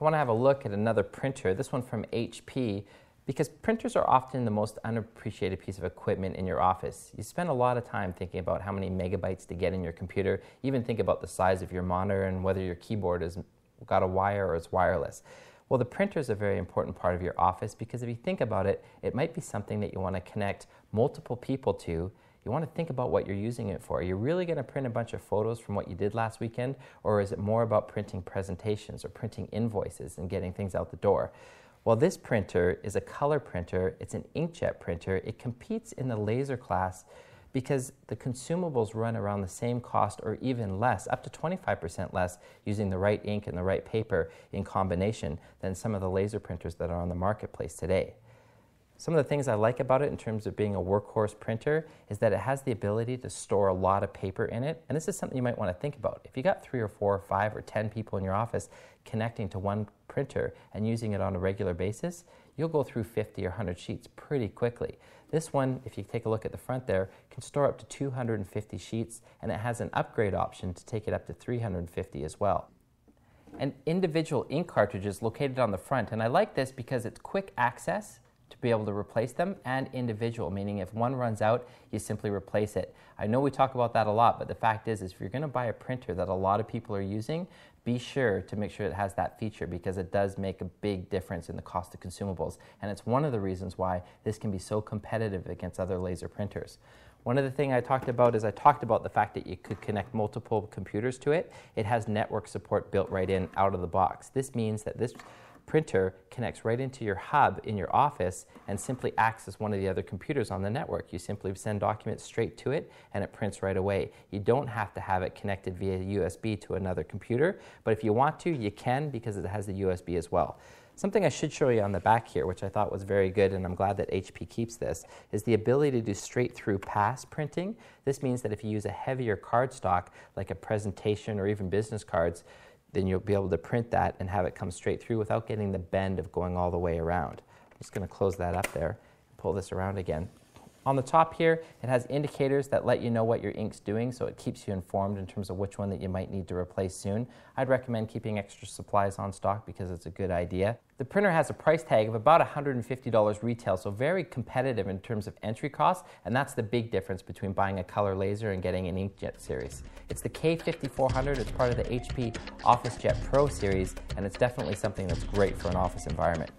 I want to have a look at another printer, this one from HP, because printers are often the most unappreciated piece of equipment in your office. You spend a lot of time thinking about how many megabytes to get in your computer, even think about the size of your monitor and whether your keyboard has got a wire or is wireless. Well, the printer is a very important part of your office because if you think about it, it might be something that you want to connect multiple people to. You want to think about what you're using it for. Are you really going to print a bunch of photos from what you did last weekend, or is it more about printing presentations or printing invoices and getting things out the door? Well, this printer is a color printer. It's an inkjet printer. It competes in the laser class because the consumables run around the same cost or even less, up to 25% less, using the right ink and the right paper in combination than some of the laser printers that are on the marketplace today. Some of the things I like about it in terms of being a workhorse printer is that it has the ability to store a lot of paper in it. And this is something you might want to think about. If you got 3 or 4 or 5 or 10 people in your office connecting to one printer and using it on a regular basis, you'll go through 50 or 100 sheets pretty quickly. This one, if you take a look at the front there, can store up to 250 sheets, and it has an upgrade option to take it up to 350 as well. And individual ink cartridges located on the front, and I like this because it's quick access to be able to replace them, and individual, meaning if one runs out, you simply replace it. I know we talk about that a lot, but the fact is if you're going to buy a printer that a lot of people are using, be sure to make sure it has that feature because it does make a big difference in the cost of consumables, and it's one of the reasons why this can be so competitive against other laser printers. One of the things I talked about is the fact that you could connect multiple computers to it. It has network support built right in out of the box. This means that this printer connects right into your hub in your office and simply acts as one of the other computers on the network. You simply send documents straight to it and it prints right away. You don't have to have it connected via USB to another computer, but if you want to, you can because it has the USB as well. Something I should show you on the back here, which I thought was very good, and I'm glad that HP keeps this, is the ability to do straight-through pass printing. This means that if you use a heavier cardstock, like a presentation or even business cards, then you'll be able to print that and have it come straight through without getting the bend of going all the way around. I'm just going to close that up there and pull this around again. On the top here, it has indicators that let you know what your ink's doing, so it keeps you informed in terms of which one that you might need to replace soon. I'd recommend keeping extra supplies on stock because it's a good idea. The printer has a price tag of about $150 retail, so very competitive in terms of entry costs, and that's the big difference between buying a color laser and getting an inkjet series. It's the K5400, it's part of the HP Officejet Pro series, and it's definitely something that's great for an office environment.